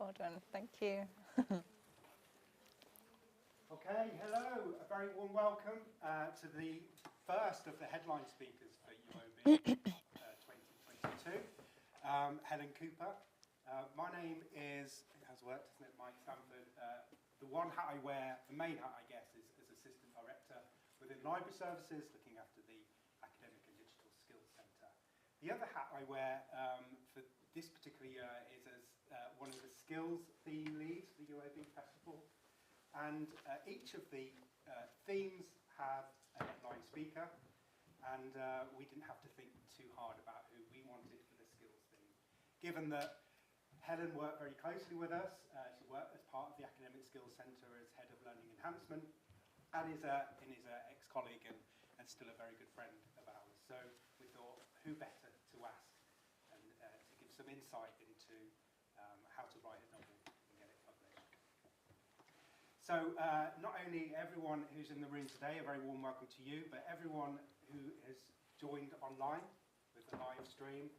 Well done, thank you. Okay, hello, a very warm welcome to the first of the headline speakers for UOB 2022, Helen Cooper. My name is, it has worked, isn't it, Mike Stanford? The one hat I wear, the main hat I guess, is as Assistant Director within Library Services, looking after the Academic and Digital Skills Centre. The other hat I wear for this particular year is as one of the skills theme leads for the UOB Festival. And each of the themes have a headline speaker, and we didn't have to think too hard about who we wanted for the skills theme. Given that Helen worked very closely with us, she worked as part of the Academic Skills Centre as Head of Learning Enhancement, and is an ex-colleague and still a very good friend of ours. So we thought, who better to ask and to give some insight into how to write a novel and get it published. So not only everyone who's in the room today, a very warm welcome to you, but everyone who has joined online with the live stream,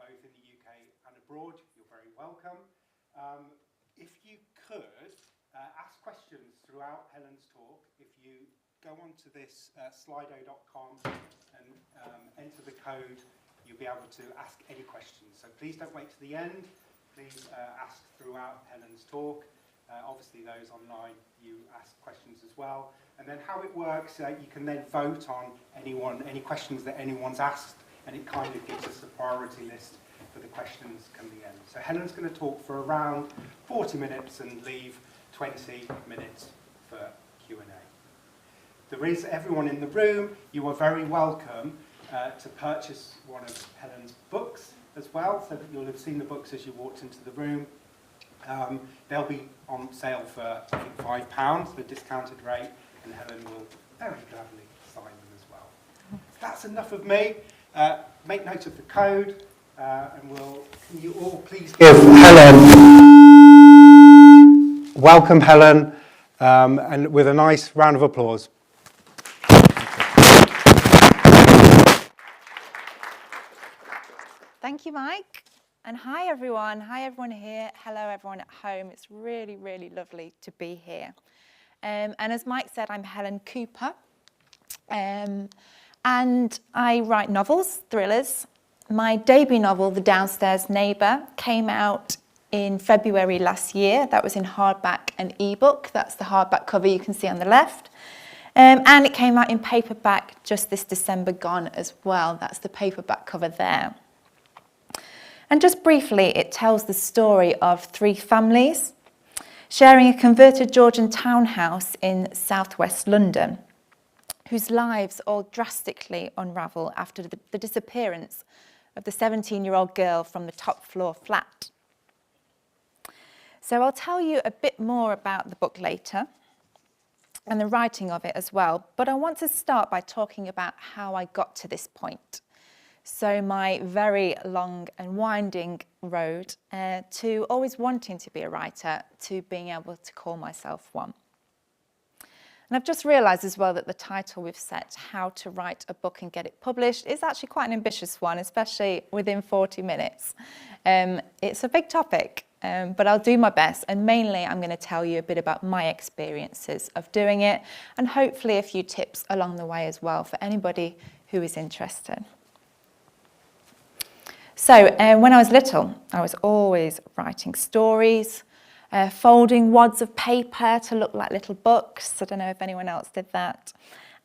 both in the UK and abroad, you're very welcome. If you could ask questions throughout Helen's talk, if you go onto this slido.com and enter the code, you'll be able to ask any questions. So please don't wait to the end. Please ask throughout Helen's talk. Obviously those online, you ask questions as well. And then how it works, you can then vote on any questions that anyone's asked, and it kind of gives us a priority list for the questions come the end. So Helen's going to talk for around 40 minutes and leave 20 minutes for Q&A. There is everyone in the room. You are very welcome to purchase one of Helen's books as well, so that you'll have seen the books as you walked into the room. They'll be on sale for, I think, £5, the discounted rate, and Helen will very gladly sign them as well. That's enough of me. Make note of the code, and can you all please give Helen, welcome Helen, and with a nice round of applause. Thank you, Mike. And hi everyone here, hello everyone at home. It's really, really lovely to be here. And as Mike said, I'm Helen Cooper, and I write novels, thrillers. My debut novel, The Downstairs Neighbour, came out in February last year. That was in hardback and ebook. That's the hardback cover you can see on the left. And it came out in paperback just this December gone as well. That's the paperback cover there. And just briefly, it tells the story of three families sharing a converted Georgian townhouse in southwest London, whose lives all drastically unravel after the disappearance of the 17-year-old girl from the top floor flat. So I'll tell you a bit more about the book later and the writing of it as well, but I want to start by talking about how I got to this point. So my very long and winding road to always wanting to be a writer, to being able to call myself one. And I've just realised as well that the title we've set, How to Write a Book and Get It Published, is actually quite an ambitious one, especially within 40 minutes. It's a big topic, but I'll do my best, and mainly I'm going to tell you a bit about my experiences of doing it, and hopefully a few tips along the way as well for anybody who is interested. So when I was little, I was always writing stories, folding wads of paper to look like little books. I don't know if anyone else did that.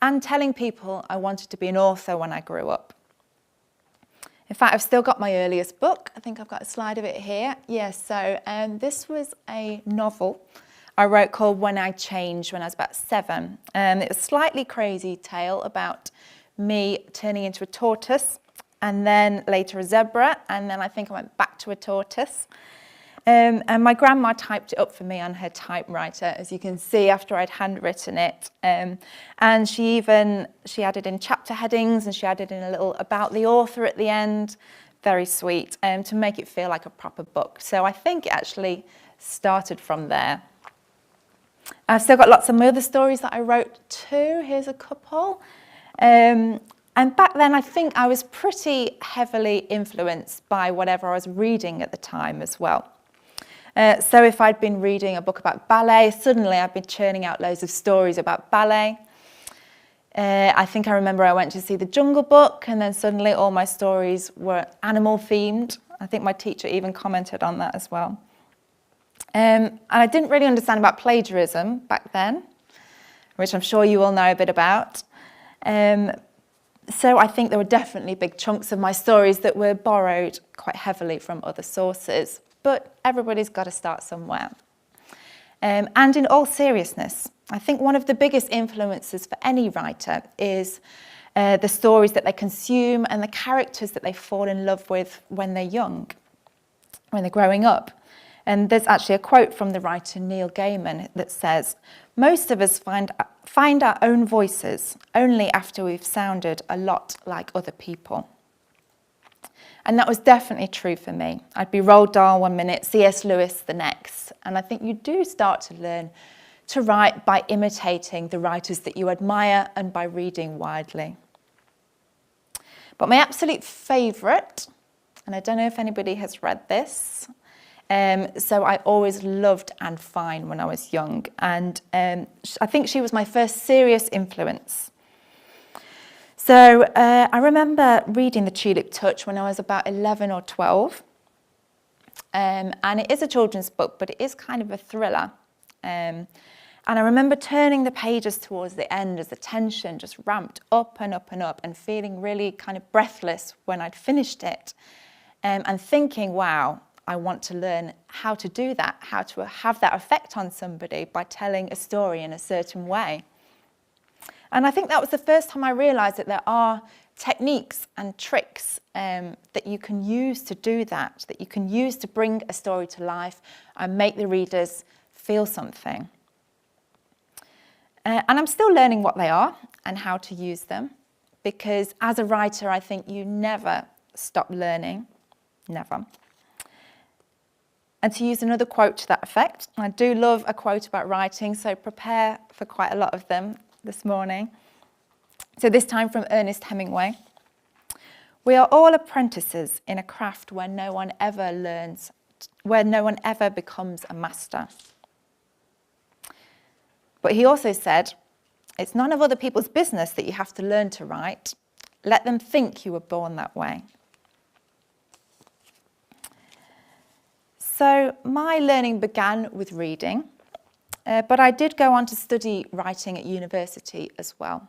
And telling people I wanted to be an author when I grew up. In fact, I've still got my earliest book. I think I've got a slide of it here. Yes, so this was a novel I wrote called When I Changed when I was about 7. It was a slightly crazy tale about me turning into a tortoise, and then later a zebra, and then I think I went back to a tortoise. And my grandma typed it up for me on her typewriter, as you can see, after I'd handwritten it. And she added in chapter headings, and she added in a little about the author at the end. Very sweet, to make it feel like a proper book. So I think it actually started from there. I've still got lots of other stories that I wrote too. Here's a couple. And back then, I think I was pretty heavily influenced by whatever I was reading at the time as well. So if I'd been reading a book about ballet, suddenly I'd been churning out loads of stories about ballet. I think I remember I went to see The Jungle Book, and then suddenly all my stories were animal themed. I think my teacher even commented on that as well. And I didn't really understand about plagiarism back then, which I'm sure you all know a bit about. So I think there were definitely big chunks of my stories that were borrowed quite heavily from other sources, but everybody's got to start somewhere. And in all seriousness, I think one of the biggest influences for any writer is the stories that they consume and the characters that they fall in love with when they're young, when they're growing up. And there's actually a quote from the writer Neil Gaiman that says, "Most of us find our own voices only after we've sounded a lot like other people." And that was definitely true for me. I'd be Roald Dahl one minute, C.S. Lewis the next. And I think you do start to learn to write by imitating the writers that you admire and by reading widely. But my absolute favourite, and I don't know if anybody has read this, so I always loved Anne Fine when I was young, and I think she was my first serious influence. So I remember reading The Tulip Touch when I was about 11 or 12, and it is a children's book, but it is kind of a thriller. And I remember turning the pages towards the end as the tension just ramped up and up and up, and feeling really kind of breathless when I'd finished it, and thinking, wow, I want to learn how to do that, how to have that effect on somebody by telling a story in a certain way. And I think that was the first time I realised that there are techniques and tricks that you can use to do that you can use to bring a story to life and make the readers feel something. And I'm still learning what they are and how to use them, because as a writer, I think you never stop learning, never. And to use another quote to that effect, I do love a quote about writing, so prepare for quite a lot of them this morning. So this time from Ernest Hemingway. "We are all apprentices in a craft where no one ever learns, where no one ever becomes a master." But he also said, "It's none of other people's business that you have to learn to write. Let them think you were born that way." So my learning began with reading, but I did go on to study writing at university as well.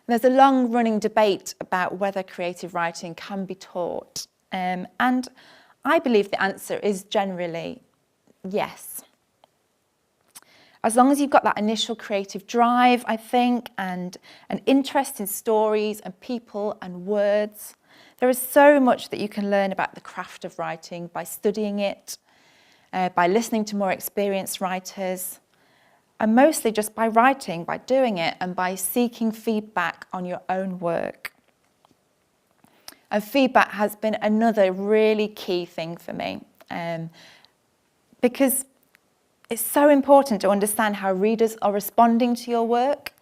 There's a long-running debate about whether creative writing can be taught, and I believe the answer is generally yes. As long as you've got that initial creative drive, I think, and an interest in stories and people and words, there is so much that you can learn about the craft of writing by studying it, by listening to more experienced writers, and mostly just by writing, by doing it, and by seeking feedback on your own work. And feedback has been another really key thing for me, because it's so important to understand how readers are responding to your work,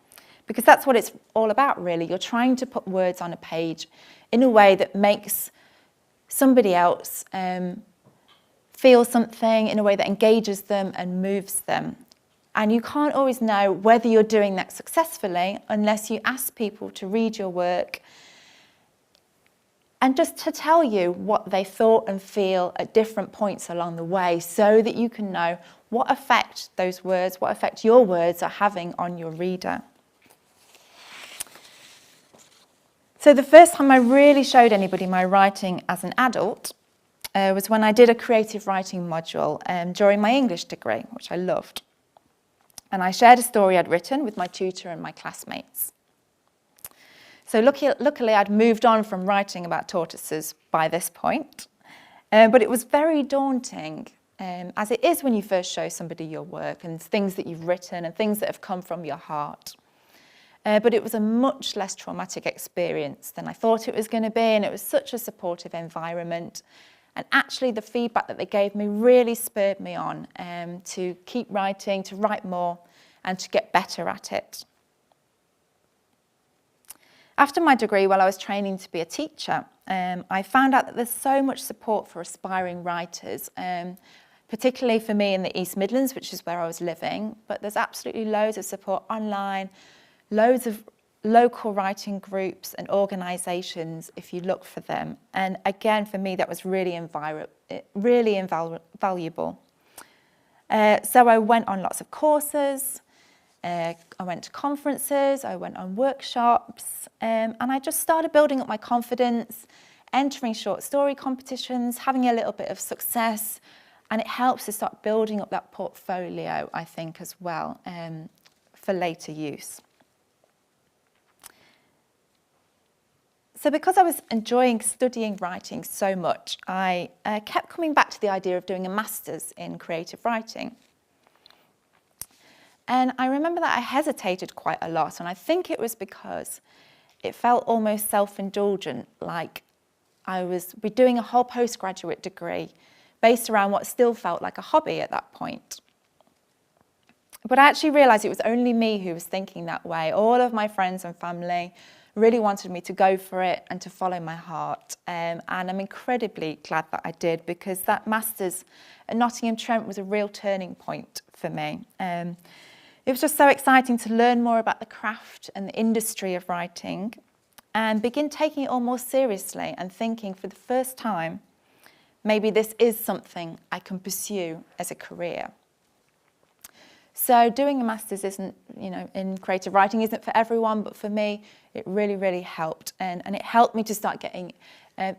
because that's what it's all about, really. You're trying to put words on a page in a way that makes somebody else feel something, in a way that engages them and moves them. And you can't always know whether you're doing that successfully unless you ask people to read your work and just to tell you what they thought and feel at different points along the way, so that you can know what effect those words, what effect your words are having on your reader. So the first time I really showed anybody my writing as an adult was when I did a creative writing module during my English degree, which I loved. And I shared a story I'd written with my tutor and my classmates. So luckily I'd moved on from writing about tortoises by this point, but it was very daunting, as it is when you first show somebody your work and things that you've written and things that have come from your heart. But it was a much less traumatic experience than I thought it was going to be, and it was such a supportive environment. And actually the feedback that they gave me really spurred me on to keep writing, to write more, and to get better at it. After my degree, while I was training to be a teacher, I found out that there's so much support for aspiring writers, particularly for me in the East Midlands, which is where I was living, but there's absolutely loads of support online, loads of local writing groups and organisations if you look for them. And again, for me, that was really invaluable. So I went on lots of courses, I went to conferences, I went on workshops, and I just started building up my confidence, entering short story competitions, having a little bit of success, and it helps to start building up that portfolio, I think, as well, for later use. So because I was enjoying studying writing so much, I kept coming back to the idea of doing a master's in creative writing. And I remember that I hesitated quite a lot, and I think it was because it felt almost self-indulgent, like I was doing a whole postgraduate degree based around what still felt like a hobby at that point. But I actually realised it was only me who was thinking that way. All of my friends and family really wanted me to go for it and to follow my heart. And I'm incredibly glad that I did, because that master's at Nottingham Trent was a real turning point for me. It was just so exciting to learn more about the craft and the industry of writing and begin taking it all more seriously and thinking for the first time, maybe this is something I can pursue as a career. So doing a master's isn't, in creative writing isn't for everyone, but for me, it really, really helped. And it helped me to start getting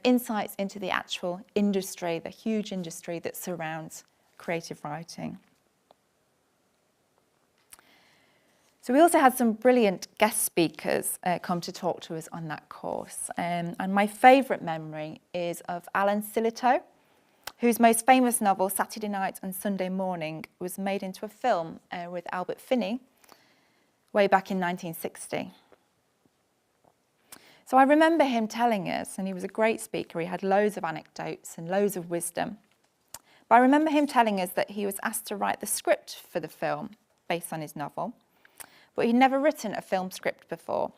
insights into the actual industry, the huge industry that surrounds creative writing. So we also had some brilliant guest speakers come to talk to us on that course. And my favourite memory is of Alan Sillitoe, whose most famous novel, Saturday Night and Sunday Morning, was made into a film with Albert Finney way back in 1960. So I remember him telling us, and he was a great speaker, he had loads of anecdotes and loads of wisdom. But I remember him telling us that he was asked to write the script for the film based on his novel, but he'd never written a film script before.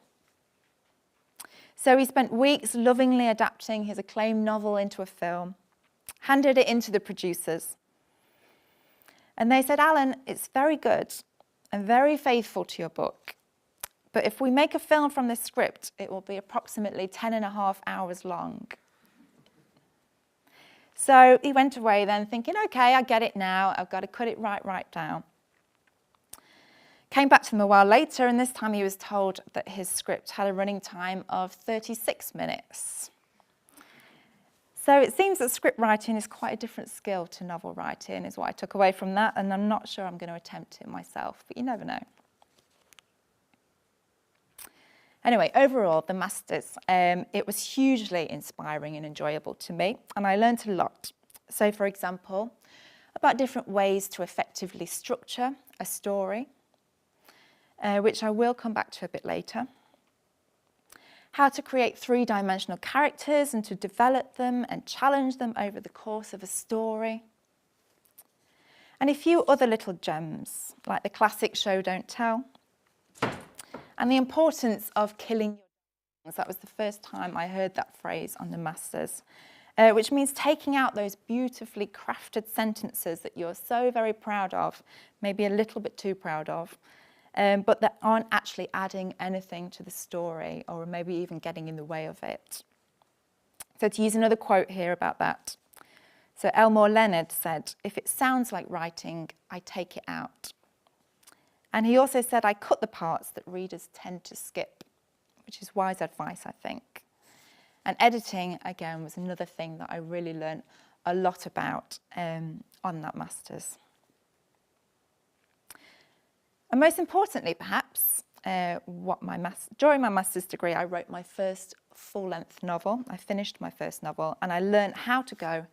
So he spent weeks lovingly adapting his acclaimed novel into a film, handed it into the producers. And they said, Alan, it's very good and very faithful to your book, but if we make a film from this script, it will be approximately 10.5 hours long. So he went away then thinking, okay, I get it now. I've got to cut it right down. Came back to them a while later, and this time he was told that his script had a running time of 36 minutes. So it seems that script writing is quite a different skill to novel writing, is what I took away from that, and I'm not sure I'm going to attempt it myself, but you never know. Anyway, overall, the Masters, it was hugely inspiring and enjoyable to me, and I learned a lot. So, for example, about different ways to effectively structure a story, which I will come back to a bit later. How to create three-dimensional characters and to develop them and challenge them over the course of a story. And a few other little gems, like the classic show don't tell, and the importance of killing your darlings. That was the first time I heard that phrase on the Masters, which means taking out those beautifully crafted sentences that you're so very proud of, maybe a little bit too proud of, but that aren't actually adding anything to the story or maybe even getting in the way of it. So to use another quote here about that. So Elmore Leonard said, if it sounds like writing, I take it out. And he also said, I cut the parts that readers tend to skip, which is wise advice, I think. And editing, again, was another thing that I really learned a lot about on that Masters. And most importantly, perhaps, during my master's degree, I wrote my first full-length novel. I finished my first novel, and I learned how to go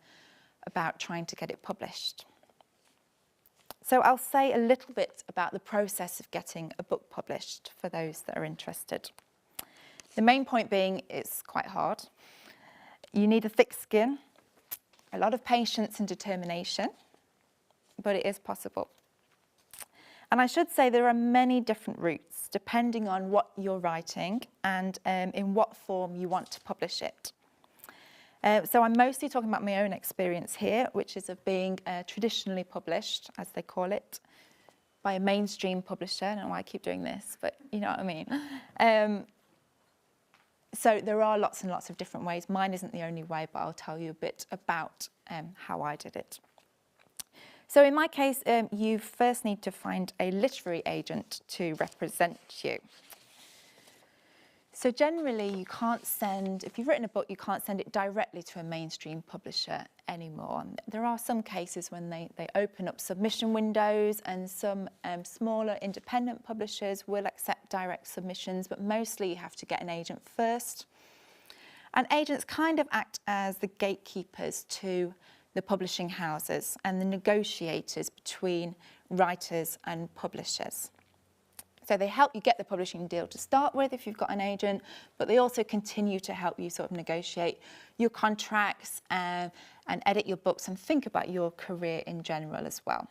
about trying to get it published. So I'll say a little bit about the process of getting a book published for those that are interested. The main point being it's quite hard. You need a thick skin, a lot of patience and determination, but it is possible. And I should say there are many different routes depending on what you're writing and in what form you want to publish it. So I'm mostly talking about my own experience here, which is of being traditionally published, as they call it, by a mainstream publisher. I don't know why I keep doing this, but you know what I mean. So there are lots and lots of different ways. Mine isn't the only way, but I'll tell you a bit about how I did it. So in my case, you first need to find a literary agent to represent you. So generally you can't send, if you've written a book, you can't send it directly to a mainstream publisher anymore. There are some cases when they open up submission windows, and some smaller independent publishers will accept direct submissions, but mostly you have to get an agent first. And agents kind of act as the gatekeepers to the publishing houses and the negotiators between writers and publishers. So they help you get the publishing deal to start with if you've got an agent, but they also continue to help you sort of negotiate your contracts and edit your books and think about your career in general as well.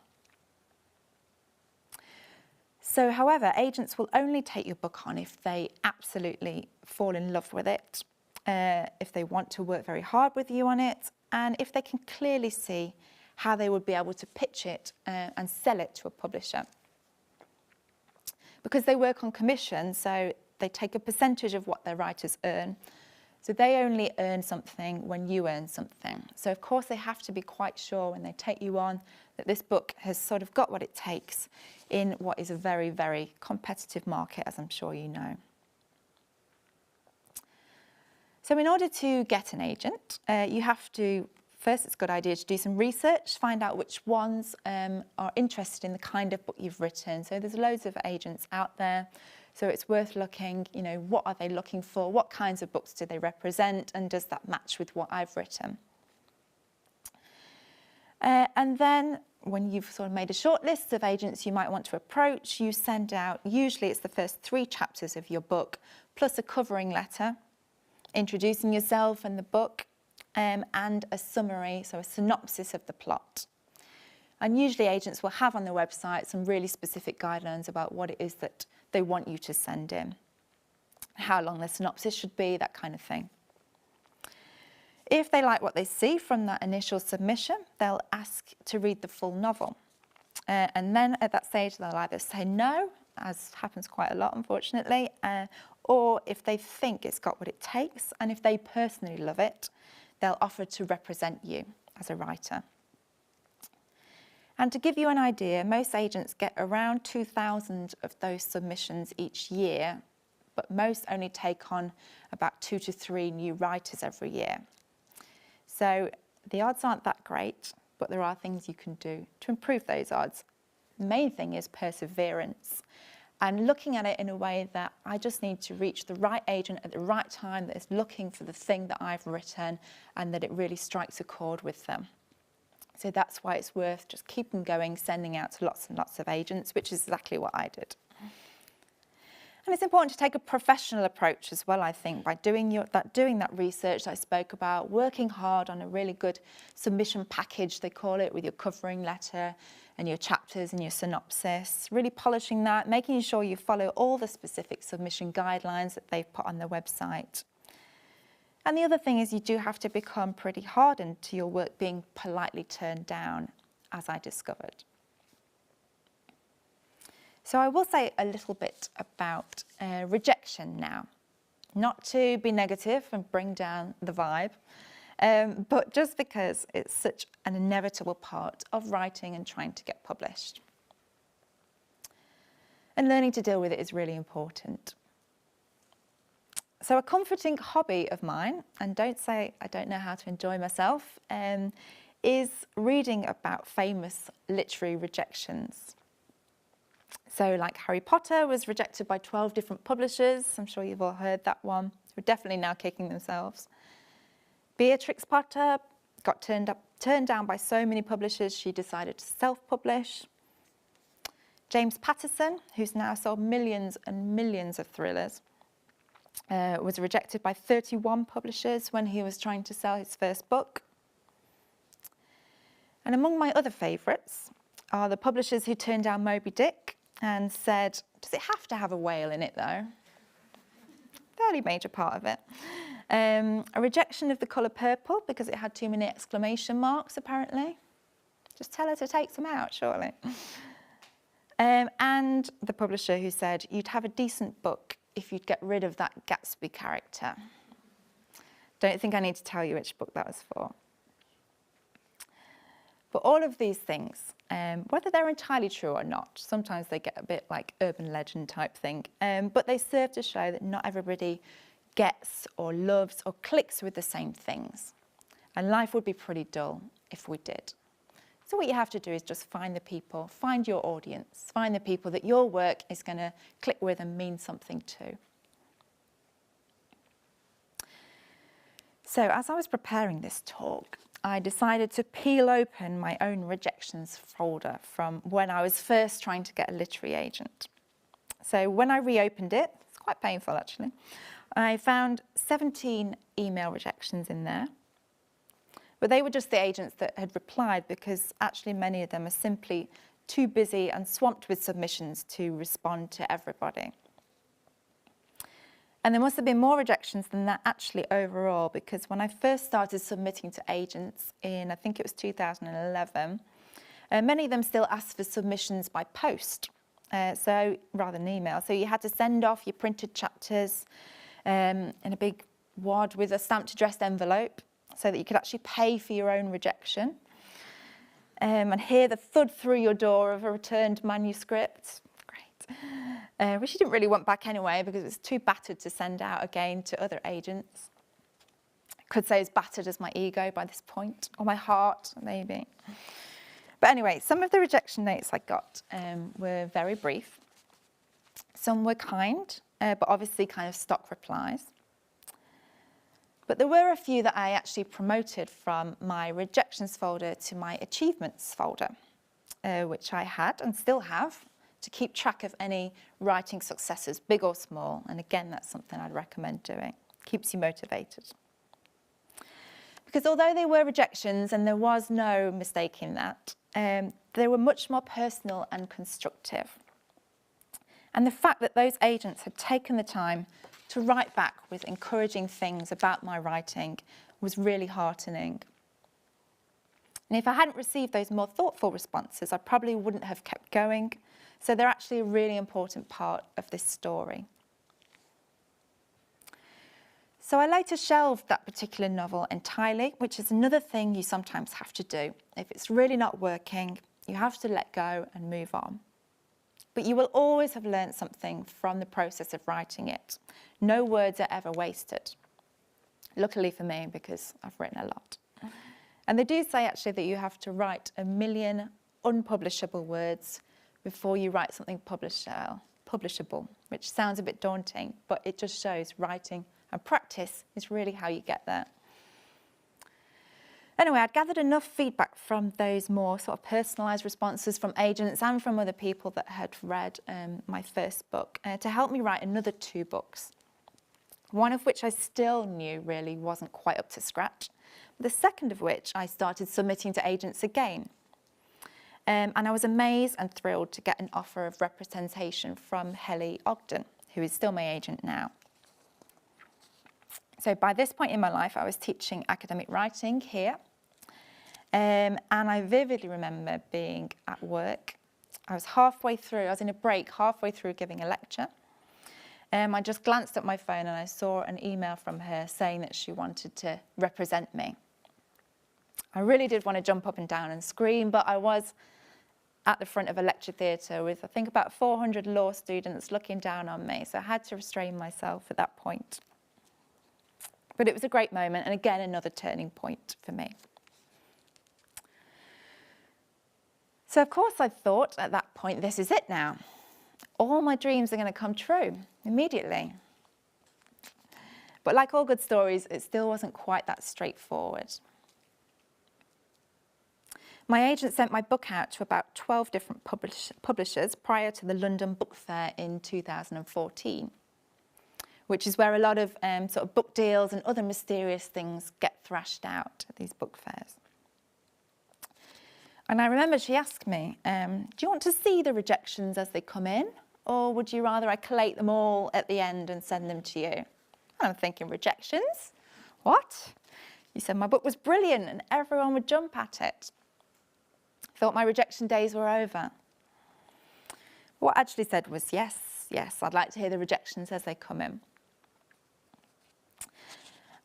So however, agents will only take your book on if they absolutely fall in love with it, if they want to work very hard with you on it, and if they can clearly see how they would be able to pitch it and sell it to a publisher. Because they work on commission, so they take a percentage of what their writers earn. So they only earn something when you earn something. So of course they have to be quite sure when they take you on that this book has sort of got what it takes in what is a very, very competitive market, as I'm sure you know. So in order to get an agent, you have to, first it's a good idea to do some research, find out which ones are interested in the kind of book you've written. So there's loads of agents out there, so it's worth looking, you know, what are they looking for, what kinds of books do they represent, and does that match with what I've written? And then when you've sort of made a short list of agents you might want to approach, you send out, usually it's the first 3 chapters of your book, plus a covering letter, introducing yourself and the book, and a summary, so a synopsis of the plot. And usually agents will have on their website some really specific guidelines about what it is that they want you to send in, how long the synopsis should be, that kind of thing. If they like what they see from that initial submission, they'll ask to read the full novel. And then at that stage, they'll either say no, as happens quite a lot, unfortunately, or if they think it's got what it takes, and if they personally love it, they'll offer to represent you as a writer. And to give you an idea, most agents get around 2,000 of those submissions each year, but most only take on about 2 to 3 new writers every year. So the odds aren't that great, but there are things you can do to improve those odds. The main thing is perseverance and looking at it in a way that I just need to reach the right agent at the right time that is looking for the thing that I've written and that it really strikes a chord with them. So that's why it's worth just keeping going, sending out to lots and lots of agents, which is exactly what I did. And it's important to take a professional approach as well, I think, by doing that research that I spoke about, working hard on a really good submission package, they call it, with your covering letter and your chapters and your synopsis, really polishing that, making sure you follow all the specific submission guidelines that they've put on their website. And the other thing is you do have to become pretty hardened to your work being politely turned down, as I discovered. So I will say a little bit about rejection now, not to be negative and bring down the vibe, but just because it's such an inevitable part of writing and trying to get published. And learning to deal with it is really important. So a comforting hobby of mine, and don't say I don't know how to enjoy myself, is reading about famous literary rejections. So like Harry Potter was rejected by 12 different publishers. I'm sure you've all heard that one. They're definitely now kicking themselves. Beatrix Potter got turned down by so many publishers she decided to self-publish. James Patterson, who's now sold millions and millions of thrillers, was rejected by 31 publishers when he was trying to sell his first book. And among my other favourites are the publishers who turned down Moby Dick and said, does it have to have a whale in it though? Fairly major part of it. A rejection of the colour purple because it had too many exclamation marks apparently. Just tell her to take some out, surely. And the publisher who said, you'd have a decent book if you'd get rid of that Gatsby character. Don't think I need to tell you which book that was for. But all of these things, whether they're entirely true or not, sometimes they get a bit like urban legend type thing, but they serve to show that not everybody gets or loves or clicks with the same things. And life would be pretty dull if we did. So what you have to do is just find the people, find your audience, find the people that your work is going to click with and mean something to. So as I was preparing this talk, I decided to peel open my own rejections folder from when I was first trying to get a literary agent. So when I reopened it, it's quite painful actually, I found 17 email rejections in there. But they were just the agents that had replied because actually many of them are simply too busy and swamped with submissions to respond to everybody. And there must have been more rejections than that actually overall, because when I first started submitting to agents in, I think it was 2011, many of them still asked for submissions by post, so rather than email. So you had to send off your printed chapters in a big wad with a stamped addressed envelope so that you could actually pay for your own rejection and hear the thud through your door of a returned manuscript. Great. Which you didn't really want back anyway because it was too battered to send out again to other agents. Could say as battered as my ego by this point, or my heart, maybe. But anyway, some of the rejection notes I got were very brief. Some were kind, but obviously kind of stock replies. But there were a few that I actually promoted from my rejections folder to my achievements folder, which I had and still have to keep track of any writing successes, big or small. And again, that's something I'd recommend doing. Keeps you motivated. Because although they were rejections and there was no mistaking that, they were much more personal and constructive. And the fact that those agents had taken the time to write back with encouraging things about my writing was really heartening. And if I hadn't received those more thoughtful responses, I probably wouldn't have kept going. So they're actually a really important part of this story. So I later shelved that particular novel entirely, which is another thing you sometimes have to do. If it's really not working, you have to let go and move on. But you will always have learned something from the process of writing it. No words are ever wasted. Luckily for me, because I've written a lot. And they do say actually that you have to write 1 million unpublishable words before you write something publishable, which sounds a bit daunting, but it just shows writing and practice is really how you get there. Anyway, I'd gathered enough feedback from those more sort of personalised responses from agents and from other people that had read my first book to help me write another 2 books. One of which I still knew really wasn't quite up to scratch. The second of which I started submitting to agents again. And I was amazed and thrilled to get an offer of representation from Helen Cooper, who is still my agent now. So by this point in my life, I was teaching academic writing here. And I vividly remember being at work. I was in a break halfway through giving a lecture. I just glanced at my phone and I saw an email from her saying that she wanted to represent me. I really did want to jump up and down and scream, but I was at the front of a lecture theatre with, I think, about 400 law students looking down on me, so I had to restrain myself at that point. But it was a great moment, and again, another turning point for me. So, of course, I thought at that point, this is it now. All my dreams are going to come true immediately. But like all good stories, it still wasn't quite that straightforward. My agent sent my book out to about 12 different publishers prior to the London Book Fair in 2014, which is where a lot of sort of book deals and other mysterious things get thrashed out at these book fairs. And I remember she asked me, do you want to see the rejections as they come in? Or would you rather I collate them all at the end and send them to you? And I'm thinking, rejections? What? You said my book was brilliant and everyone would jump at it. Thought my rejection days were over. What I actually said was, yes, I'd like to hear the rejections as they come in.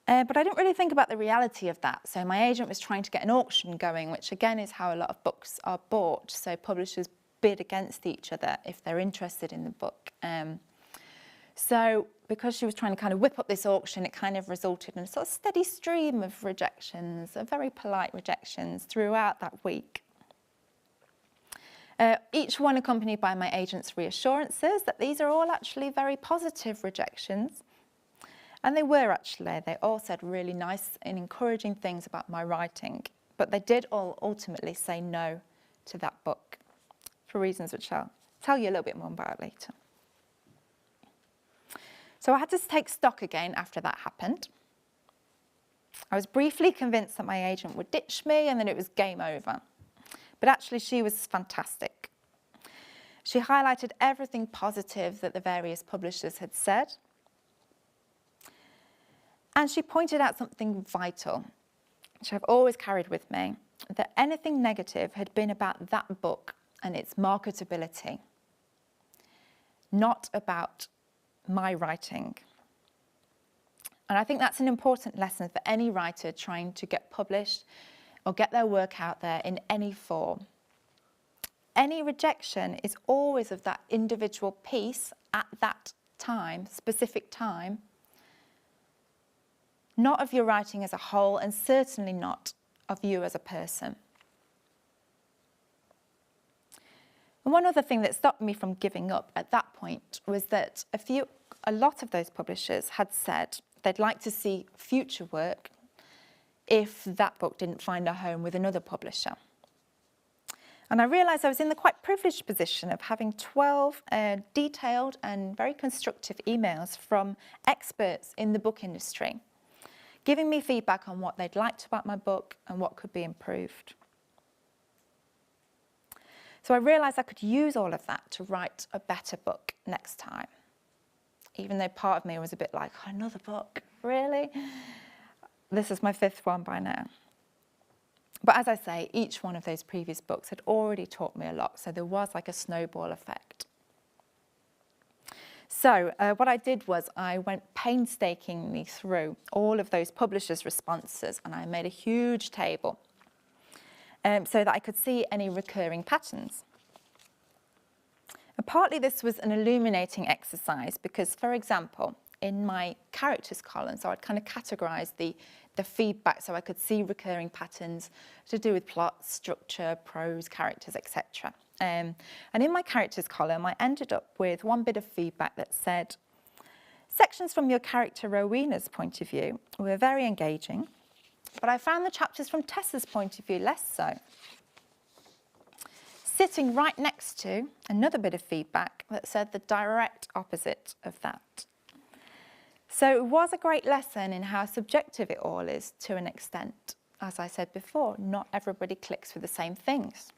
But I didn't really think about the reality of that. So my agent was trying to get an auction going, which again is how a lot of books are bought. So publishers bid against each other if they're interested in the book. So because she was trying to kind of whip up this auction, it kind of resulted in a sort of steady stream of rejections, very polite rejections throughout that week. Each one accompanied by my agent's reassurances that these are all actually very positive rejections. And they were actually. They all said really nice and encouraging things about my writing, but they did all ultimately say no to that book for reasons which I'll tell you a little bit more about later. So I had to take stock again after that happened. I was briefly convinced that my agent would ditch me and then it was game over. But actually she was fantastic. She highlighted everything positive that the various publishers had said. And she pointed out something vital, which I've always carried with me, that anything negative had been about that book and its marketability, not about my writing. And I think that's an important lesson for any writer trying to get published or get their work out there in any form. Any rejection is always of that individual piece at that time, specific time, not of your writing as a whole, and certainly not of you as a person. And one other thing that stopped me from giving up at that point was that a lot of those publishers had said they'd like to see future work if that book didn't find a home with another publisher. And I realised I was in the quite privileged position of having 12 detailed and very constructive emails from experts in the book industry, giving me feedback on what they'd liked about my book and what could be improved. So I realised I could use all of that to write a better book next time, even though part of me was a bit like, oh, another book, really? This is my 5th one by now. But as I say, each one of those previous books had already taught me a lot, so there was like a snowball effect. So what I did was I went painstakingly through all of those publishers' responses and I made a huge table so that I could see any recurring patterns. And partly this was an illuminating exercise because, for example, in my characters column, so I'd kind of categorise the feedback so I could see recurring patterns to do with plot, structure, prose, characters, etc. And in my characters column, I ended up with one bit of feedback that said, sections from your character Rowena's point of view were very engaging, but I found the chapters from Tessa's point of view less so. Sitting right next to another bit of feedback that said the direct opposite of that. So it was a great lesson in how subjective it all is to an extent. As I said before, not everybody clicks with the same things.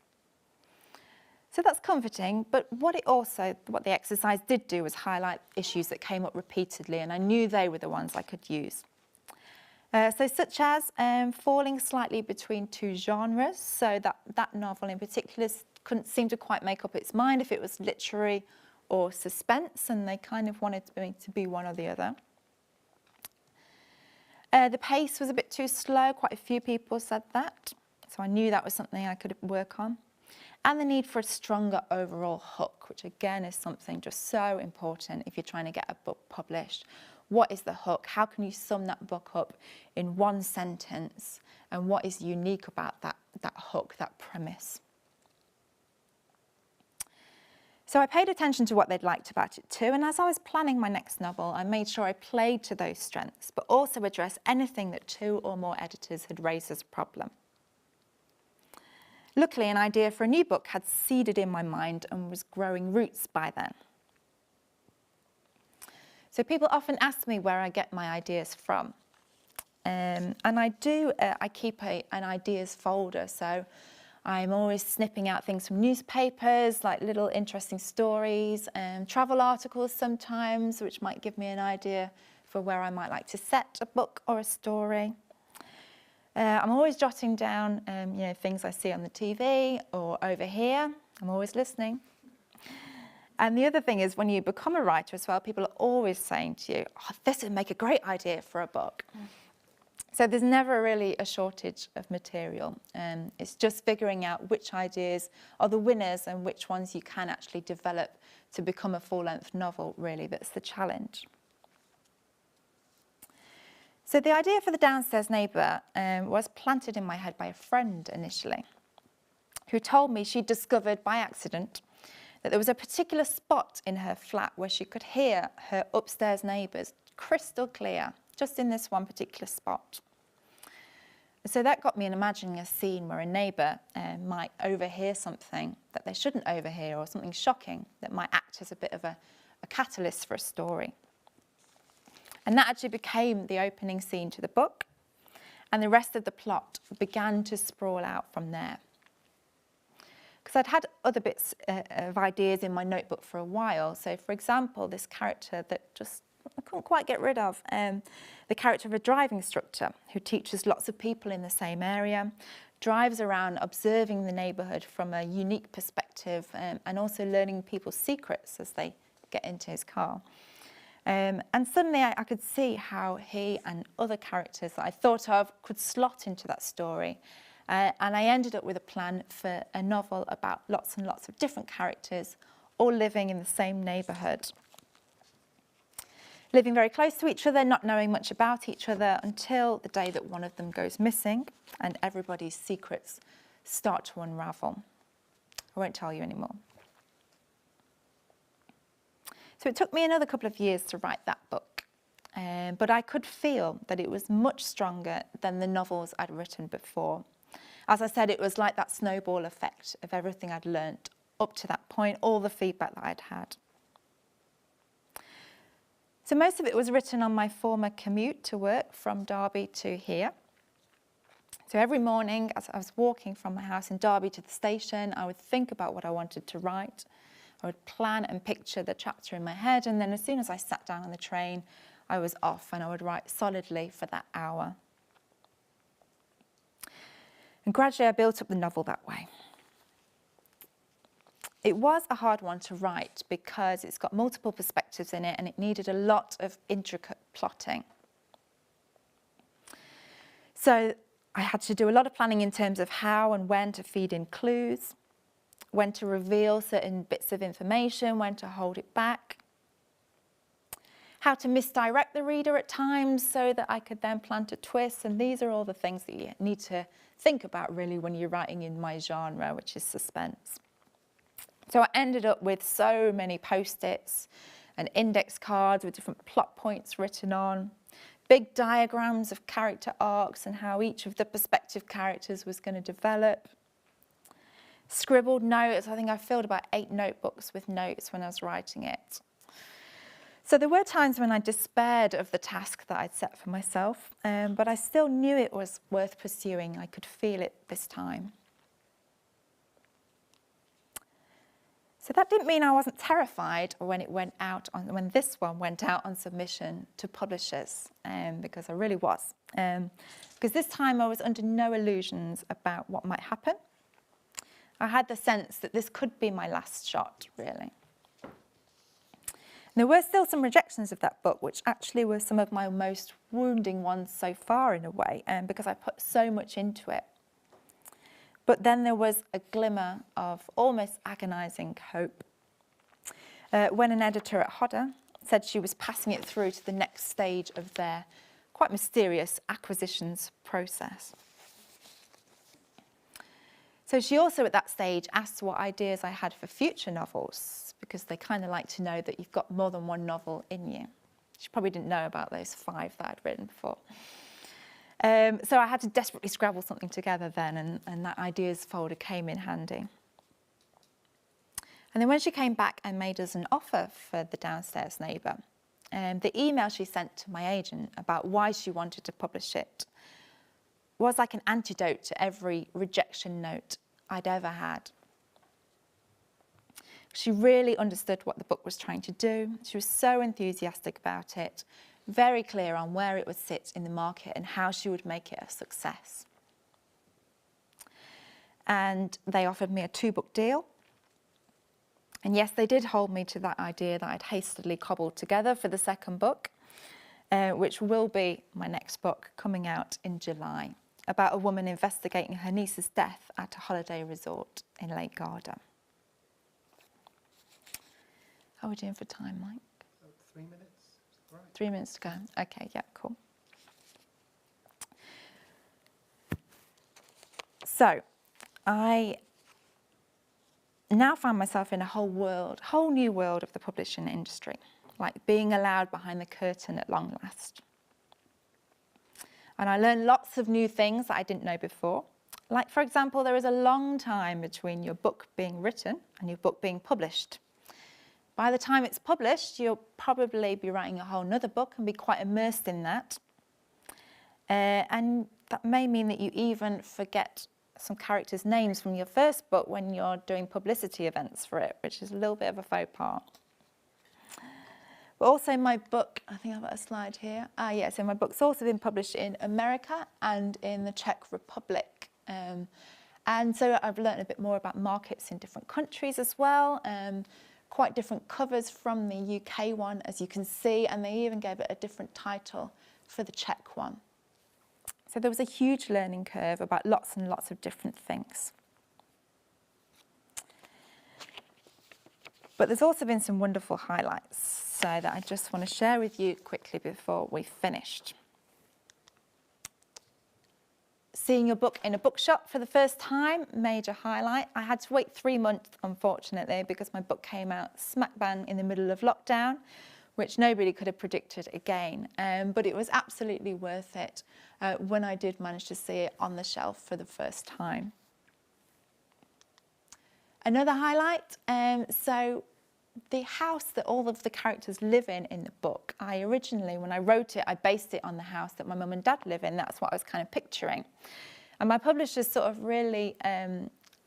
So that's comforting, but what the exercise did do was highlight issues that came up repeatedly, and I knew they were the ones I could use. So such as falling slightly between two genres, so that novel in particular couldn't seem to quite make up its mind if it was literary or suspense, and they kind of wanted me to be one or the other. The pace was a bit too slow, quite a few people said that, so I knew that was something I could work on. And the need for a stronger overall hook, which again is something just so important if you're trying to get a book published. What is the hook? How can you sum that book up in one sentence? And what is unique about that hook, that premise? So I paid attention to what they'd liked about it too, and as I was planning my next novel, I made sure I played to those strengths, but also addressed anything that 2 or more editors had raised as a problem. Luckily, an idea for a new book had seeded in my mind and was growing roots by then. So people often ask me where I get my ideas from. And I keep an ideas folder, so I'm always snipping out things from newspapers, like little interesting stories, and travel articles sometimes, which might give me an idea for where I might like to set a book or a story. I'm always jotting down, things I see on the TV or over here. I'm always listening. And the other thing is, when you become a writer as well, people are always saying to you, "Oh, this would make a great idea for a book." So there's never really a shortage of material. It's just figuring out which ideas are the winners and which ones you can actually develop to become a full-length novel, really, that's the challenge. So the idea for the Downstairs Neighbour was planted in my head by a friend initially, who told me she'd discovered by accident that there was a particular spot in her flat where she could hear her upstairs neighbours crystal clear, just in this one particular spot. So that got me in imagining a scene where a neighbour might overhear something that they shouldn't overhear, or something shocking that might act as a bit of a catalyst for a story. And that actually became the opening scene to the book, and the rest of the plot began to sprawl out from there. Because I'd had other bits of ideas in my notebook for a while. So, for example, this character that I couldn't quite get rid of, the character of a driving instructor who teaches lots of people in the same area, drives around observing the neighbourhood from a unique perspective, and also learning people's secrets as they get into his car. And suddenly I could see how he and other characters that I thought of could slot into that story. And I ended up with a plan for a novel about lots and lots of different characters, all living in the same neighbourhood. Living very close to each other, not knowing much about each other, until the day that one of them goes missing and everybody's secrets start to unravel. I won't tell you anymore. So it took me another couple of years to write that book, but I could feel that it was much stronger than the novels I'd written before. As I said, it was like that snowball effect of everything I'd learnt up to that point, all the feedback that I'd had. So most of it was written on my former commute to work from Derby to here. So every morning, as I was walking from my house in Derby to the station, I would think about what I wanted to write. I would plan and picture the chapter in my head, and then as soon as I sat down on the train, I was off, and I would write solidly for that hour. And gradually I built up the novel that way. It was a hard one to write because it's got multiple perspectives in it, and it needed a lot of intricate plotting. So I had to do a lot of planning in terms of how and when to feed in clues, when to reveal certain bits of information, when to hold it back, how to misdirect the reader at times so that I could then plant a twist. And these are all the things that you need to think about really when you're writing in my genre, which is suspense. So I ended up with so many post-its and index cards with different plot points written on, big diagrams of character arcs and how each of the prospective characters was going to develop, scribbled notes. I think I filled about 8 notebooks with notes when I was writing it. So there were times when I despaired of the task that I'd set for myself, but I still knew it was worth pursuing. I could feel it this time. So that didn't mean I wasn't terrified when this one went out on submission to publishers, because I really was. Because this time I was under no illusions about what might happen. I had the sense that this could be my last shot, really. There were still some rejections of that book, which actually were some of my most wounding ones so far in a way, because I put so much into it. But then there was a glimmer of almost agonising hope when an editor at Hodder said she was passing it through to the next stage of their quite mysterious acquisitions process. So she also at that stage asked what ideas I had for future novels, because they kind of like to know that you've got more than one novel in you. She probably didn't know about those 5 that I'd written before. So I had to desperately scrabble something together then, and that ideas folder came in handy. And then when she came back and made us an offer for the Downstairs Neighbour, the email she sent to my agent about why she wanted to publish it was like an antidote to every rejection note I'd ever had. She really understood what the book was trying to do. She was so enthusiastic about it, very clear on where it would sit in the market and how she would make it a success. And they offered me a 2-book deal. And yes, they did hold me to that idea that I'd hastily cobbled together for the second book, which will be my next book coming out in July, about a woman investigating her niece's death at a holiday resort in Lake Garda. How are we doing for time, Mike? 3 minutes. Right. 3 minutes to go. Okay, yeah, cool. So, I now find myself in a whole new world of the publishing industry, like being allowed behind the curtain at long last. And I learned lots of new things that I didn't know before. Like, for example, there is a long time between your book being written and your book being published. By the time it's published, you'll probably be writing a whole nother book and be quite immersed in that. And that may mean that you even forget some characters' names from your first book when you're doing publicity events for it, which is a little bit of a faux pas. But also my book, I think I've got a slide here. So my book's also been published in America and in the Czech Republic. And so I've learned a bit more about markets in different countries as well. Quite different covers from the UK one, as you can see, and they even gave it a different title for the Czech one. So there was a huge learning curve about lots and lots of different things. But there's also been some wonderful highlights, so that I just want to share with you quickly before we finished. Seeing your book in a bookshop for the first time, major highlight. I had to wait 3 months, unfortunately, because my book came out smack bang in the middle of lockdown, which nobody could have predicted again. But it was absolutely worth it when I did manage to see it on the shelf for the first time. Another highlight, so the house that all of the characters live in the book, I originally, when I wrote it, I based it on the house that my mum and dad live in. That's what I was kind of picturing. And my publishers sort of really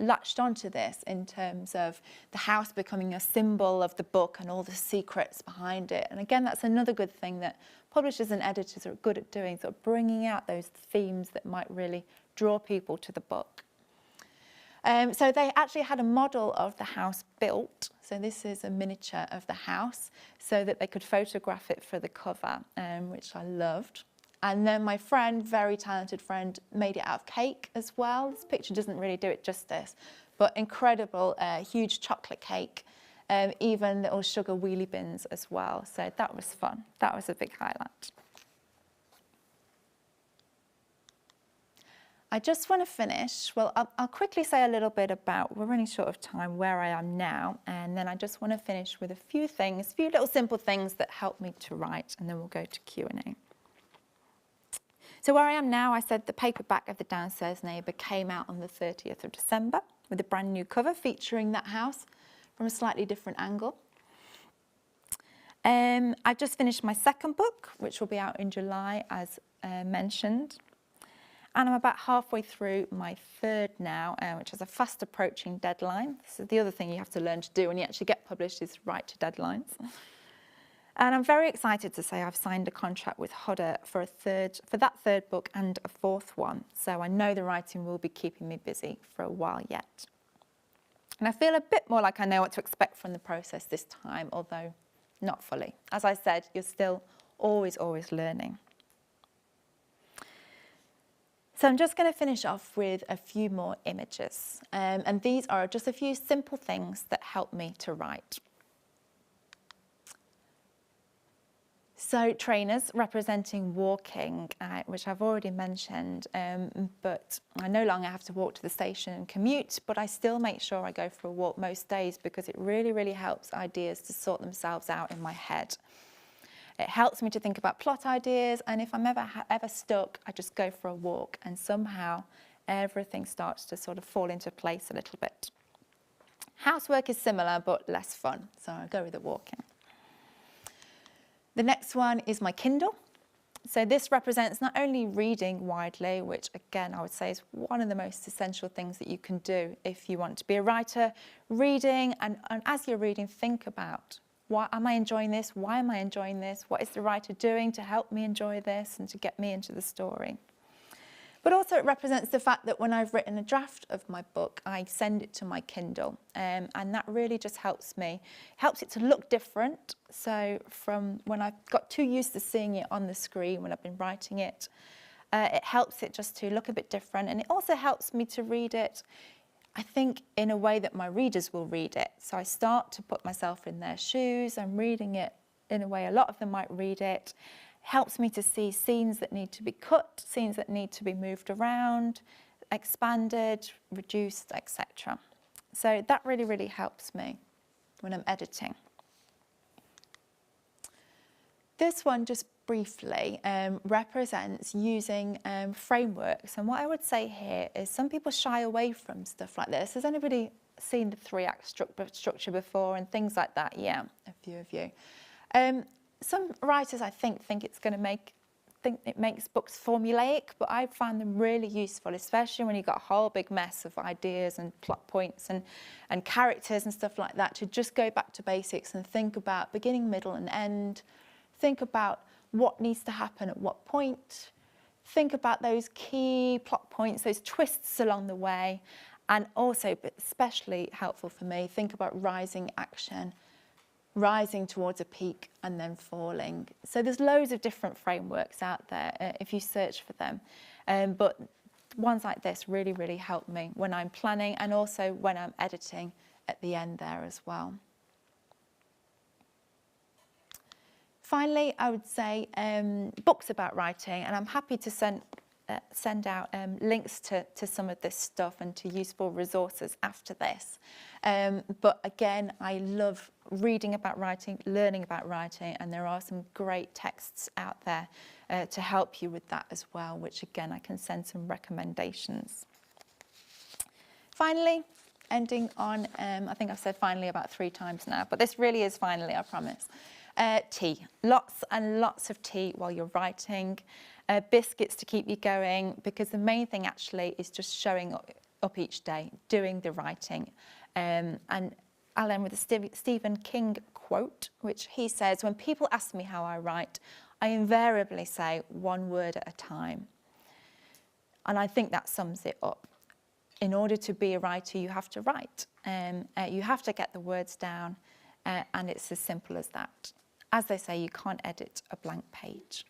latched onto this in terms of the house becoming a symbol of the book and all the secrets behind it. And again, that's another good thing that publishers and editors are good at doing, sort of bringing out those themes that might really draw people to the book. So they actually had a model of the house built. So this is a miniature of the house so that they could photograph it for the cover, which I loved. And then my friend, very talented friend, made it out of cake as well. This picture doesn't really do it justice, but incredible, huge chocolate cake, even little sugar wheelie bins as well. So that was fun. That was a big highlight. I just want to finish, well, I'll quickly say a little bit about, we're running short of time, where I am now, and then I just want to finish with a few things, a few little simple things that help me to write, and then we'll go to Q&A. So where I am now, I said the paperback of the Downstairs Neighbour came out on the 30th of December with a brand new cover featuring that house from a slightly different angle. I've just finished my second book, which will be out in July, as mentioned. And I'm about halfway through my third now, which has a fast approaching deadline. This is the other thing you have to learn to do when you actually get published, is write to deadlines. And I'm very excited to say I've signed a contract with Hodder for that third book and a fourth one. So I know the writing will be keeping me busy for a while yet. And I feel a bit more like I know what to expect from the process this time, although not fully. As I said, you're still always learning. So I'm just going to finish off with a few more images. And these are just a few simple things that help me to write. So trainers representing walking, which I've already mentioned, but I no longer have to walk to the station and commute, but I still make sure I go for a walk most days because it really helps ideas to sort themselves out in my head. It helps me to think about plot ideas, and if I'm ever stuck, I just go for a walk, and somehow everything starts to sort of fall into place a little bit. Housework is similar, but less fun, so I go with the walking. The next one is my Kindle. So this represents not only reading widely, which again I would say is one of the most essential things that you can do if you want to be a writer, reading, and as you're reading, think about, why am I enjoying this? Why am I enjoying this? What is the writer doing to help me enjoy this and to get me into the story? But also it represents the fact that when I've written a draft of my book, I send it to my Kindle, and that really just helps me. Helps it to look different. So from when I've got too used to seeing it on the screen when I've been writing it, it helps it just to look a bit different. And it also helps me to read it, I think, in a way that my readers will read it. So I start to put myself in their shoes. I'm reading it in a way a lot of them might read it. Helps me to see scenes that need to be cut, scenes that need to be moved around, expanded, reduced, etc. So that really, really helps me when I'm editing. This one, just briefly, represents using frameworks. And what I would say here is some people shy away from stuff like this. Has anybody seen the 3-act structure before and things like that? Yeah, a few of you. Some writers, I think it's going to think it makes books formulaic, but I find them really useful, especially when you've got a whole big mess of ideas and plot points and characters and stuff like that, to just go back to basics and think about beginning, middle and end. Think about what needs to happen at what point. Think about those key plot points, those twists along the way. And also, but especially helpful for me, think about rising action, rising towards a peak and then falling. So there's loads of different frameworks out there if you search for them. But ones like this really, really help me when I'm planning and also when I'm editing at the end there as well. Finally, I would say books about writing, and I'm happy to send out links to some of this stuff and to useful resources after this. But again, I love reading about writing, learning about writing, and there are some great texts out there to help you with that as well, which again, I can send some recommendations. Finally, ending on, I think I've said finally about 3 times now, but this really is finally, I promise. Tea, lots and lots of tea while you're writing. Biscuits to keep you going, because the main thing actually is just showing up each day, doing the writing. And I'll end with a Stephen King quote, which he says, "When people ask me how I write, I invariably say 1 word at a time." And I think that sums it up. In order to be a writer, you have to write. You have to get the words down, and it's as simple as that. As they say, you can't edit a blank page.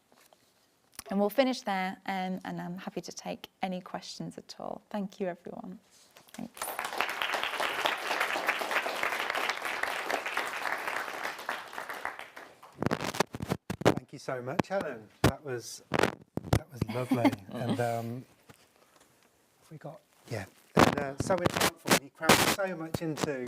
And we'll finish there, and I'm happy to take any questions at all. Thank you, everyone. Thanks. Thank you so much, Helen. That was lovely. And we got, yeah, and so insightful. You crammed so much into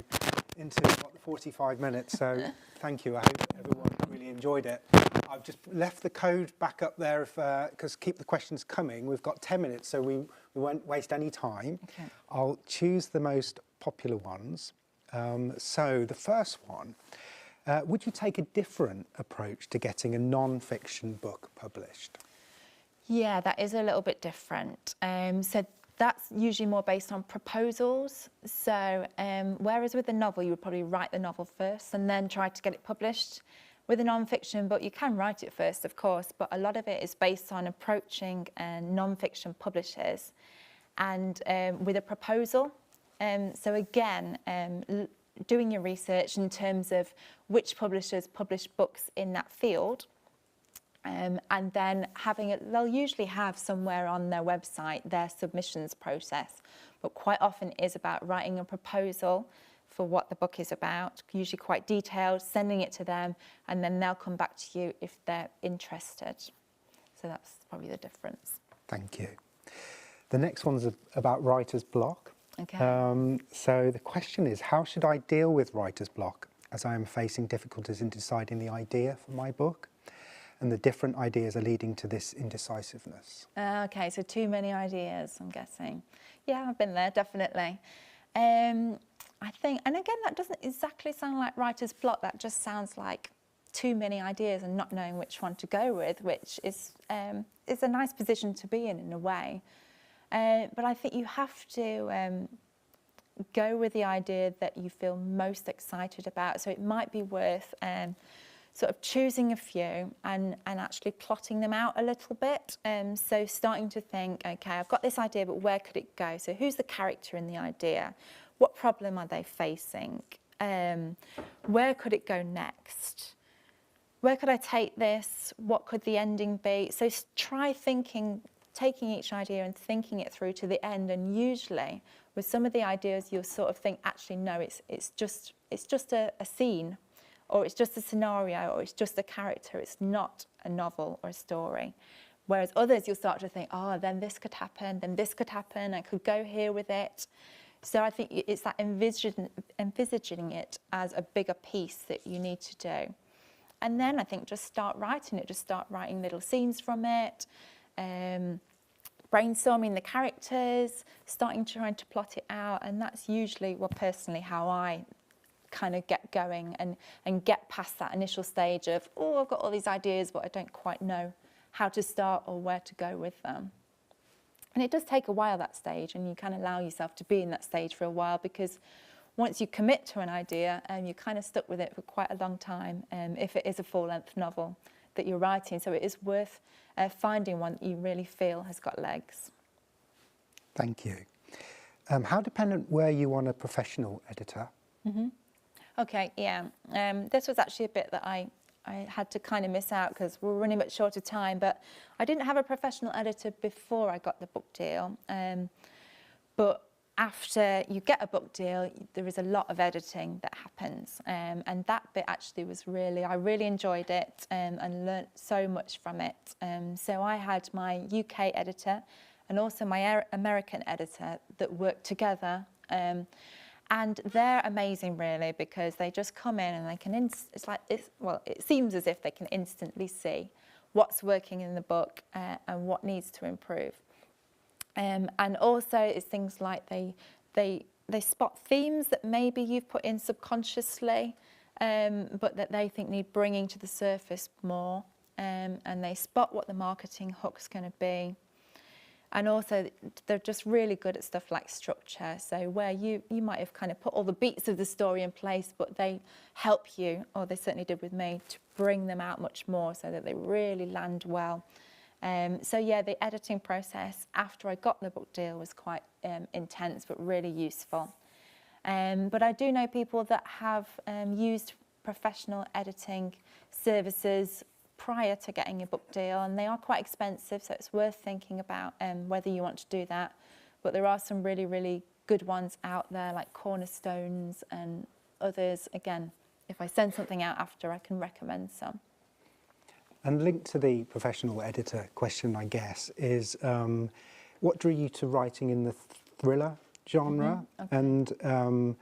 what, 45 minutes. So thank you. I hope everyone really enjoyed it. I've just left the code back up there because keep the questions coming. We've got 10 minutes, so we won't waste any time. Okay. I'll choose the most popular ones. So the first one, would you take a different approach to getting a non-fiction book published? Yeah, that is a little bit different. So that's usually more based on proposals. So whereas with a novel, you would probably write the novel first and then try to get it published. With a non-fiction book, you can write it first, of course, but a lot of it is based on approaching non-fiction publishers and with a proposal. So again, doing your research in terms of which publishers publish books in that field, and then they'll usually have somewhere on their website their submissions process, but quite often it is about writing a proposal for what the book is about, usually quite detailed, sending it to them, and then they'll come back to you if they're interested. So that's probably the difference. Thank you. The next one's about writer's block. Okay. So the question is, how should I deal with writer's block as I am facing difficulties in deciding the idea for my book? And the different ideas are leading to this indecisiveness. Okay, so too many ideas, I'm guessing. Yeah, I've been there, definitely. I think, and again, that doesn't exactly sound like writer's block. That just sounds like too many ideas and not knowing which one to go with, which is a nice position to be in a way. But I think you have to go with the idea that you feel most excited about. So it might be worth sort of choosing a few and actually plotting them out a little bit. So starting to think, okay, I've got this idea, but where could it go? So who's the character in the idea? What problem are they facing? Where could it go next? Where could I take this? What could the ending be? So try taking each idea and thinking it through to the end. And usually with some of the ideas, you'll sort of think, actually, no, it's just a scene, or it's just a scenario, or it's just a character. It's not a novel or a story. Whereas others, you'll start to think, oh, then this could happen, then this could happen. I could go here with it. So I think it's that envisaging it as a bigger piece that you need to do. And then I think just start writing it, just start writing little scenes from it, brainstorming the characters, trying to plot it out. And that's usually, well, personally, how I kind of get going and get past that initial stage of, oh, I've got all these ideas, but I don't quite know how to start or where to go with them. And it does take a while, that stage, and you can allow yourself to be in that stage for a while, because once you commit to an idea, you're kind of stuck with it for quite a long time, if it is a full-length novel that you're writing. So it is worth finding one that you really feel has got legs. Thank you. How dependent were you on a professional editor? Mm-hmm. Okay, yeah. This was actually a bit that I had to kind of miss out because we were running much short of time, but I didn't have a professional editor before I got the book deal. But after you get a book deal, there is a lot of editing that happens. And that bit actually was I really enjoyed it and learnt so much from it. So I had my UK editor and also my American editor that worked together. And they're amazing, really, because they just come in and they can, it seems as if they can instantly see what's working in the book and what needs to improve. And also it's things like they spot themes that maybe you've put in subconsciously, but that they think need bringing to the surface more. And they spot what the marketing hook's going to be. And also, they're just really good at stuff like structure. So where you might have kind of put all the beats of the story in place, but they help you, or they certainly did with me, to bring them out much more so that they really land well. So yeah, the editing process after I got the book deal was quite intense, but really useful. But I do know people that have used professional editing services prior to getting a book deal, and they are quite expensive, so it's worth thinking about whether you want to do that. But there are some really, really good ones out there, like Cornerstones and others. Again, if I send something out after, I can recommend some. And linked to the professional editor question, I guess, is what drew you to writing in the thriller genre? Mm-hmm. Okay. And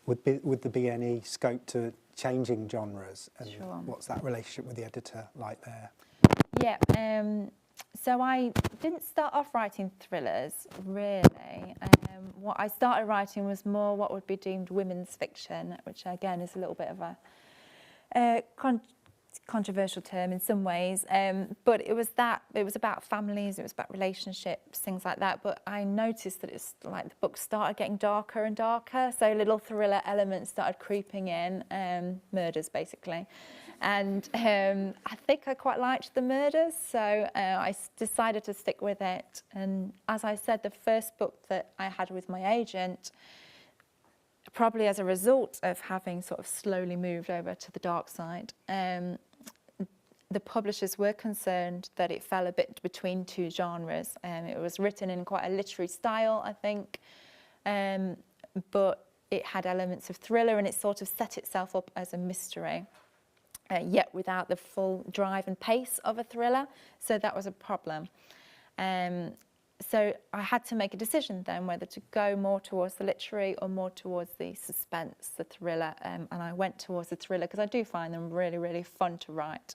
would there be any scope to changing genres, and sure. What's that relationship with the editor like there? Yeah, so I didn't start off writing thrillers, really. What I started writing was more what would be deemed women's fiction, which again is a little bit of a controversial term in some ways, but it was about families, it was about relationships, things like that. But I noticed that it's like the book started getting darker and darker, so little thriller elements started creeping in, murders basically, and I think I quite liked the murders, so I decided to stick with it. And as I said, the first book that I had with my agent, probably as a result of having sort of slowly moved over to the dark side, the publishers were concerned that it fell a bit between two genres. It was written in quite a literary style, I think, but it had elements of thriller, and it sort of set itself up as a mystery, yet without the full drive and pace of a thriller. So that was a problem. So I had to make a decision then whether to go more towards the literary or more towards the suspense, the thriller, and I went towards the thriller because I do find them really, really fun to write,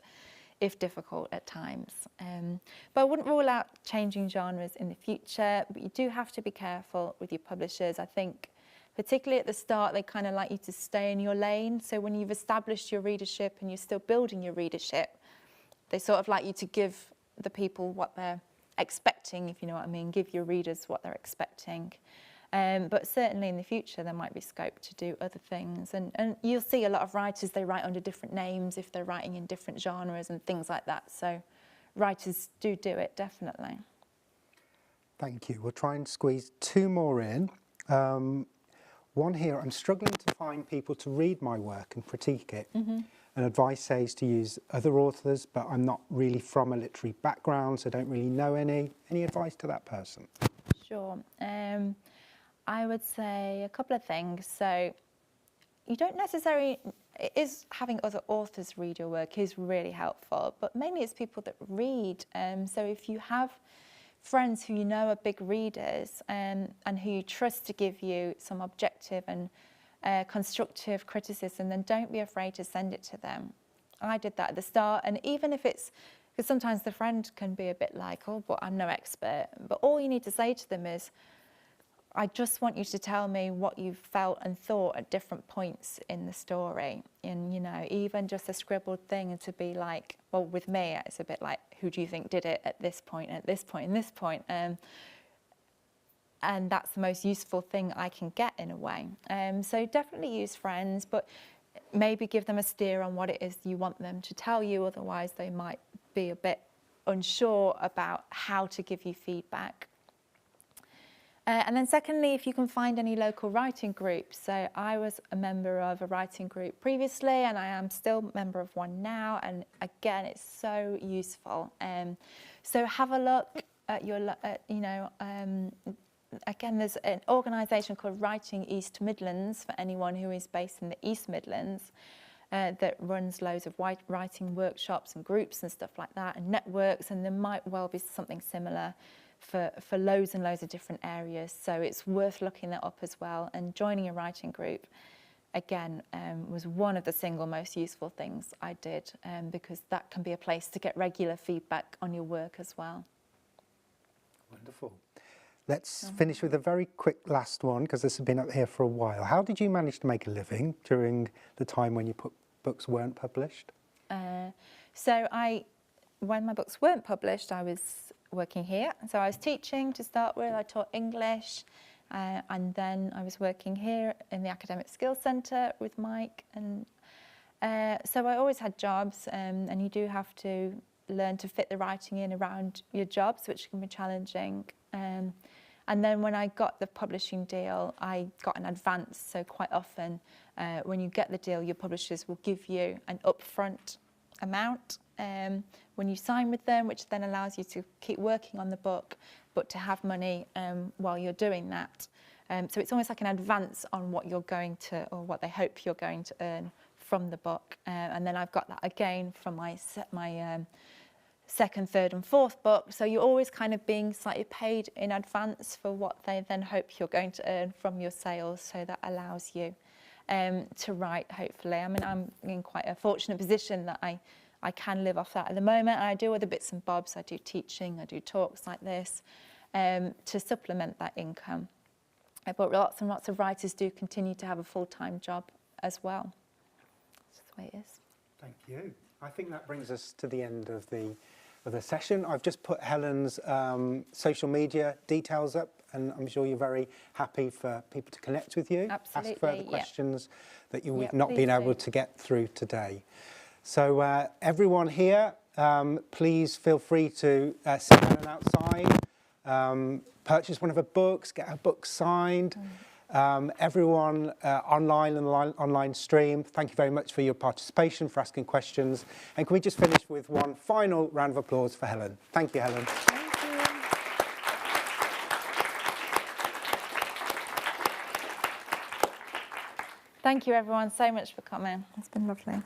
if difficult at times. But I wouldn't rule out changing genres in the future, but you do have to be careful with your publishers. I think particularly at the start, they kind of like you to stay in your lane. So when you've established your readership and you're still building your readership, they sort of like you to give the people what they're expecting, if you know what I mean, give your readers what they're expecting. But certainly in the future, there might be scope to do other things. And you'll see a lot of writers, they write under different names if they're writing in different genres and things like that. So writers do it, definitely. Thank you. We'll try and squeeze 2 more in. One here, I'm struggling to find people to read my work and critique it. And advice says to use other authors, but I'm not really from a literary background, so I don't really know any. Any advice to that person? Sure. I would say a couple of things. So you don't necessarily, it is having other authors read your work is really helpful, but mainly it's people that read. So if you have friends who you know are big readers and who you trust to give you some objective and constructive criticism, then don't be afraid to send it to them. I did that at the start, and even if it's, because sometimes the friend can be a bit like, oh, but I'm no expert, but all you need to say to them is, I just want you to tell me what you felt and thought at different points in the story. And, you know, even just a scribbled thing, and to be like, well, with me, it's a bit like, who do you think did it at this point, at this point, and this point? And that's the most useful thing I can get in a way. So definitely use friends, but maybe give them a steer on what it is you want them to tell you. Otherwise, they might be a bit unsure about how to give you feedback. And then secondly, if you can find any local writing groups. So I was a member of a writing group previously, and I am still a member of one now. And again, it's so useful. So have a look at your, again, there's an organisation called Writing East Midlands for anyone who is based in the East Midlands that runs loads of writing workshops and groups and stuff like that, and networks, and there might well be something similar for loads and loads of different areas. So it's worth looking that up as well. And joining a writing group, again, was one of the single most useful things I did, because that can be a place to get regular feedback on your work as well. Wonderful. Let's finish with a very quick last one, because this has been up here for a while. How did you manage to make a living during the time when your books weren't published? When my books weren't published, I was working here. So I was teaching to start with. I taught English, and then I was working here in the Academic Skills Centre with Mike. And so I always had jobs, and you do have to learn to fit the writing in around your jobs, which can be challenging. And then when I got the publishing deal, I got an advance. So quite often when you get the deal, your publishers will give you an upfront amount when you sign with them, which then allows you to keep working on the book, but to have money while you're doing that. So it's almost like an advance on what you're going to, or what they hope you're going to earn from the book. And then I've got that again from my second, third and fourth book. So you're always kind of being slightly paid in advance for what they then hope you're going to earn from your sales. So that allows you to write, hopefully. I mean, I'm in quite a fortunate position that I can live off that at the moment. And I do other bits and bobs. I do teaching, I do talks like this to supplement that income. But lots and lots of writers do continue to have a full-time job as well. That's the way it is. Thank you. I think that brings us to the end of the session. I've just put Helen's social media details up, and I'm sure you're very happy for people to connect with you. Absolutely, ask further questions that we've not been able to get through today. So everyone here, please feel free to see Helen outside, purchase one of her books, get her book signed. Everyone online and online stream, thank you very much for your participation, for asking questions. And can we just finish with one final round of applause for Helen? Thank you, Helen. Thank you. Thank you, everyone, so much for coming. It's been lovely.